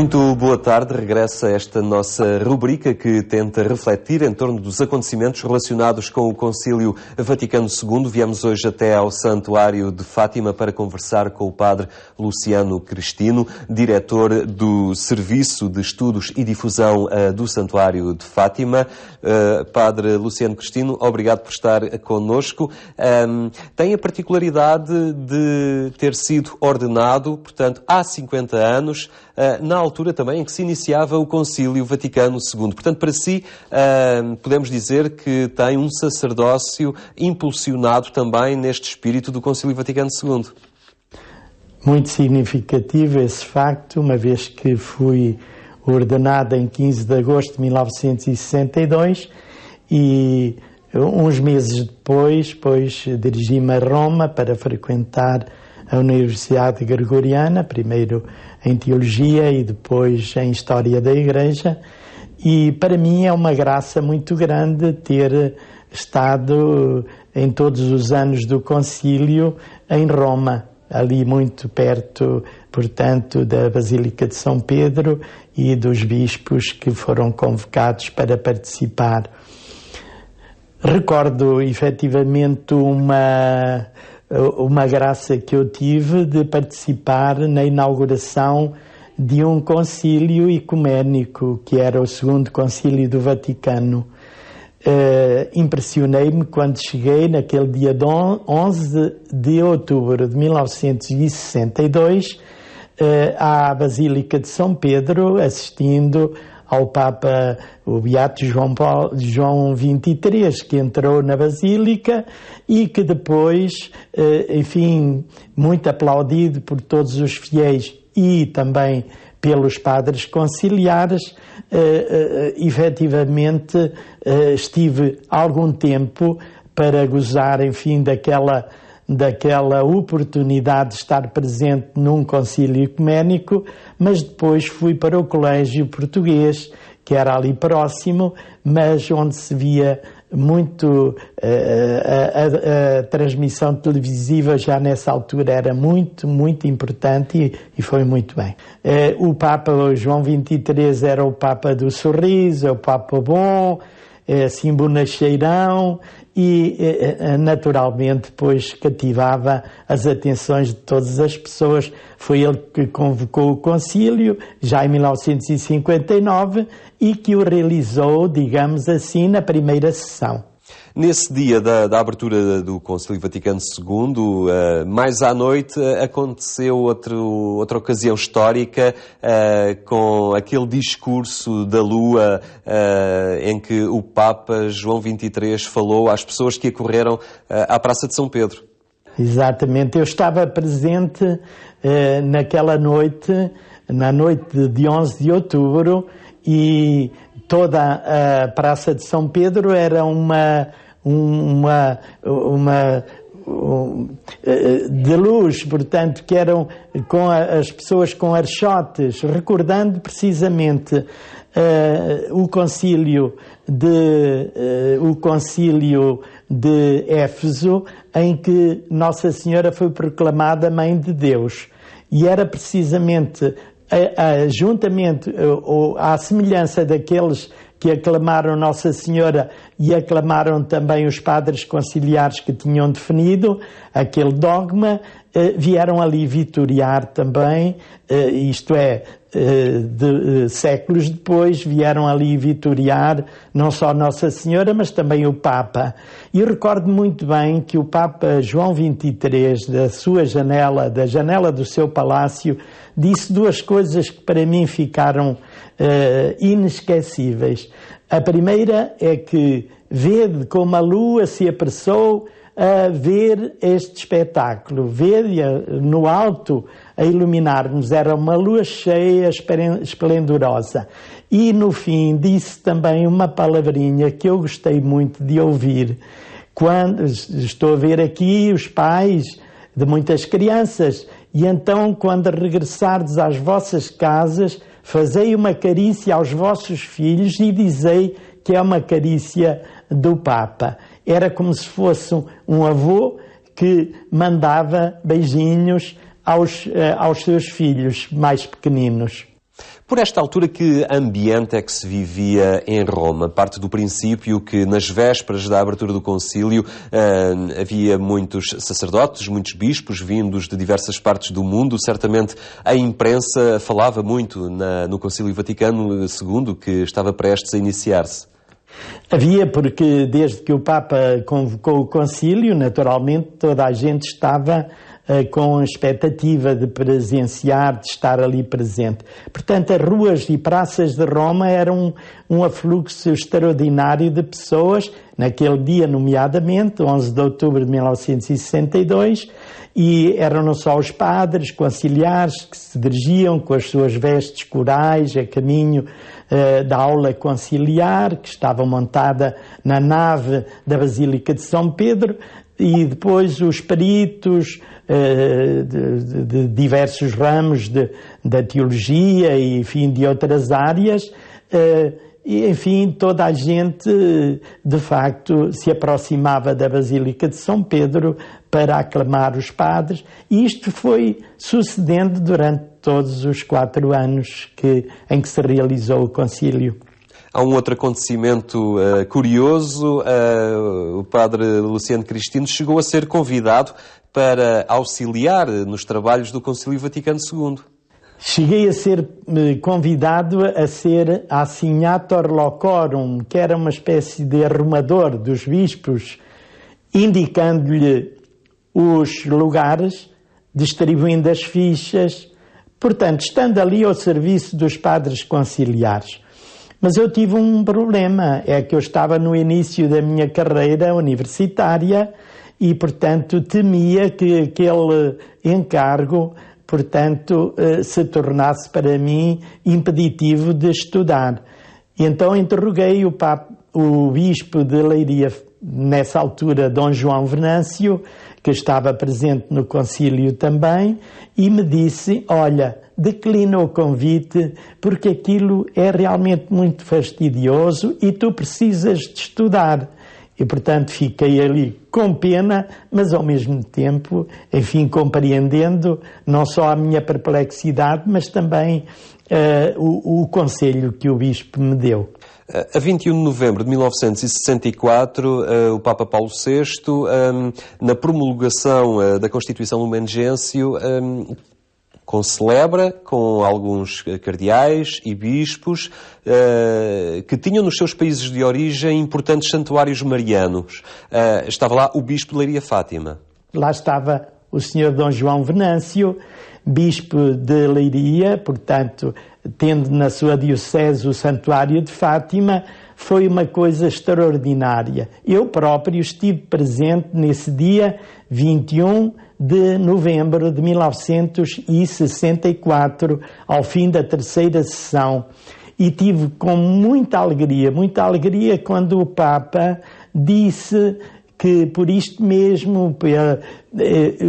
Muito boa tarde, regressa esta nossa rubrica que tenta refletir em torno dos acontecimentos relacionados com o Concílio Vaticano II. Viemos hoje até ao Santuário de Fátima para conversar com o Padre Luciano Cristino, diretor do Serviço de Estudos e Difusão do Santuário de Fátima. Padre Luciano Cristino, obrigado por estar connosco. Tem a particularidade de ter sido ordenado, portanto, há 50 anos, na altura também em que se iniciava o Concílio Vaticano II. Portanto, para si, podemos dizer que tem um sacerdócio impulsionado também neste espírito do Concílio Vaticano II. Muito significativo esse facto, uma vez que fui ordenado em 15 de agosto de 1962 e uns meses depois, dirigi-me a Roma para frequentar a Universidade Gregoriana, primeiro em Teologia e depois em História da Igreja, e para mim é uma graça muito grande ter estado em todos os anos do concílio em Roma, ali muito perto, portanto, da Basílica de São Pedro e dos bispos que foram convocados para participar. Recordo efetivamente uma graça que eu tive de participar na inauguração de um concílio ecuménico, que era o segundo concílio do Vaticano. Impressionei-me quando cheguei naquele dia 11 de outubro de 1962 à Basílica de São Pedro, assistindo ao Papa, o Beato João XXIII, que entrou na Basílica e que depois, enfim, muito aplaudido por todos os fiéis e também pelos padres conciliares, efetivamente estive algum tempo para gozar, enfim, daquela oportunidade de estar presente num concílio ecuménico, mas depois fui para o colégio português, que era ali próximo, mas onde se via muito a transmissão televisiva já nessa altura era muito, muito importante e foi muito bem. O Papa João XXIII era o Papa do sorriso, é o Papa bom, é assim bonacheirão e naturalmente depois cativava as atenções de todas as pessoas. Foi ele que convocou o concílio já em 1959 e que o realizou, digamos assim, na primeira sessão. Nesse dia da abertura do Concílio Vaticano II, mais à noite, aconteceu outra ocasião histórica com aquele discurso da Lua em que o Papa João XXIII falou às pessoas que acorreram à Praça de São Pedro. Exatamente, eu estava presente naquela noite, na noite de 11 de outubro, e toda a Praça de São Pedro era de luz, portanto, que eram com as pessoas com archotes, recordando precisamente o concílio de Éfeso, em que Nossa Senhora foi proclamada Mãe de Deus, e era precisamente juntamente à semelhança daqueles que aclamaram Nossa Senhora e aclamaram também os padres conciliares que tinham definido aquele dogma, vieram ali vitoriar também, isto é, séculos depois, vieram ali vitoriar não só Nossa Senhora, mas também o Papa. E recordo muito bem que o Papa João XXIII, da janela do seu palácio, disse duas coisas que para mim ficaram inesquecíveis. A primeira é que vede como a lua se apressou a ver este espetáculo, vede no alto a iluminar-nos, era uma lua cheia, esplendorosa. E no fim disse também uma palavrinha que eu gostei muito de ouvir. Quando estou a ver aqui os pais de muitas crianças, e então quando regressardes às vossas casas, fazei uma carícia aos vossos filhos e dizei que é uma carícia do Papa. Era como se fosse um avô que mandava beijinhos aos seus filhos mais pequeninos. Por esta altura, que ambiente é que se vivia em Roma? Parte do princípio que nas vésperas da abertura do concílio havia muitos sacerdotes, muitos bispos vindos de diversas partes do mundo. Certamente a imprensa falava muito no Concílio Vaticano II, que estava prestes a iniciar-se. Havia, porque desde que o Papa convocou o concílio, naturalmente toda a gente estava com a expectativa de presenciar, de estar ali presente. Portanto, as ruas e praças de Roma eram um afluxo extraordinário de pessoas, naquele dia nomeadamente, 11 de outubro de 1962, e eram não só os padres conciliares que se dirigiam com as suas vestes corais a caminho da aula conciliar, que estava montada na nave da Basílica de São Pedro, e depois os peritos de diversos ramos da teologia e, enfim, de outras áreas, e, enfim, toda a gente, de facto, se aproximava da Basílica de São Pedro para aclamar os padres, e isto foi sucedendo durante todos os 4 anos em que se realizou o concílio. Há um outro acontecimento curioso. O padre Luciano Cristino chegou a ser convidado para auxiliar nos trabalhos do Concílio Vaticano II. Cheguei a ser convidado a ser assignator locorum, que era uma espécie de arrumador dos bispos, indicando-lhe os lugares, distribuindo as fichas, portanto, estando ali ao serviço dos padres conciliares. Mas eu tive um problema, é que eu estava no início da minha carreira universitária e, portanto, temia que aquele encargo, portanto, se tornasse para mim impeditivo de estudar. E então interroguei o bispo de Leiria, nessa altura, Dom João Venâncio, que estava presente no concílio também, e me disse, olha, declina o convite porque aquilo é realmente muito fastidioso e tu precisas de estudar. E, portanto, fiquei ali com pena, mas ao mesmo tempo, enfim, compreendendo não só a minha perplexidade, mas também o conselho que o bispo me deu. A 21 de novembro de 1964, o Papa Paulo VI, na promulgação da Constituição Lumen Gentium, celebra com alguns cardeais e bispos que tinham nos seus países de origem importantes santuários marianos. Estava lá o bispo de Leiria Fátima. Lá estava o Sr. Dom João Venâncio, bispo de Leiria, portanto, tendo na sua diocese o Santuário de Fátima. Foi uma coisa extraordinária. Eu próprio estive presente nesse dia 21 de novembro de 1964, ao fim da 3ª sessão, e tive com muita alegria quando o Papa disse que por isto mesmo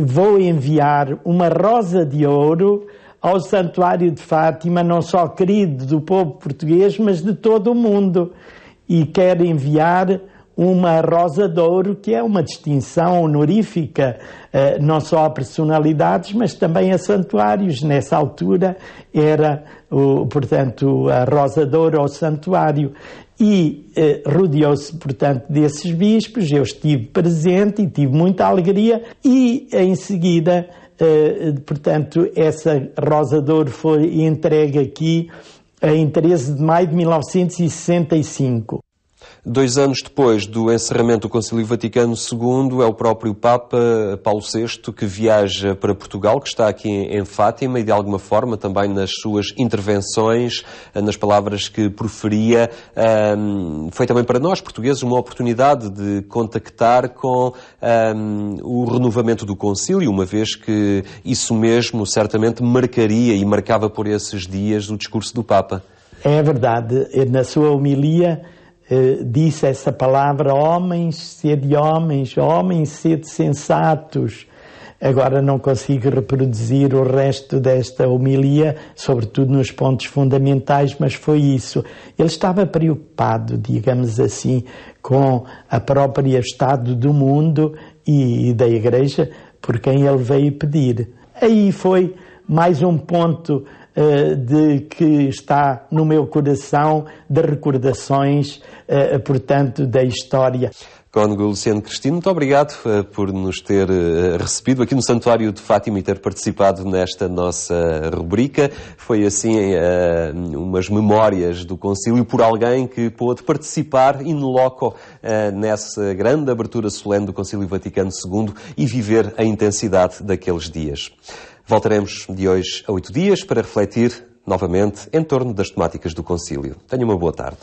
vou enviar uma rosa de ouro ao Santuário de Fátima, não só querido do povo português, mas de todo o mundo. E quero enviar uma rosa de ouro, que é uma distinção honorífica, não só a personalidades, mas também a santuários. Nessa altura era, portanto, a rosa de ouro ao santuário. E rodeou-se, portanto, desses bispos. Eu estive presente e tive muita alegria. E, em seguida, portanto, essa rosa de ouro foi entregue aqui em 13 de maio de 1965. 2 anos depois do encerramento do Concílio Vaticano II, é o próprio Papa Paulo VI que viaja para Portugal, que está aqui em Fátima, e de alguma forma também nas suas intervenções, nas palavras que proferia, foi também para nós, portugueses, uma oportunidade de contactar com o renovamento do Concílio, uma vez que isso mesmo certamente marcaria e marcava por esses dias o discurso do Papa. É verdade, na sua homilia disse essa palavra: homens, sede homens, homens, sede sensatos. Agora não consigo reproduzir o resto desta homilia, sobretudo nos pontos fundamentais, mas foi isso. Ele estava preocupado, digamos assim, com a própria estado do mundo e da Igreja, por quem ele veio pedir. Aí foi mais um ponto de que está no meu coração, de recordações, portanto, da história. Cônego Luciano Cristino, muito obrigado por nos ter recebido aqui no Santuário de Fátima e ter participado nesta nossa rubrica. Foi assim umas memórias do concílio por alguém que pôde participar in loco nessa grande abertura solene do Concílio Vaticano II e viver a intensidade daqueles dias. Voltaremos de hoje a 8 dias para refletir novamente em torno das temáticas do concílio. Tenha uma boa tarde.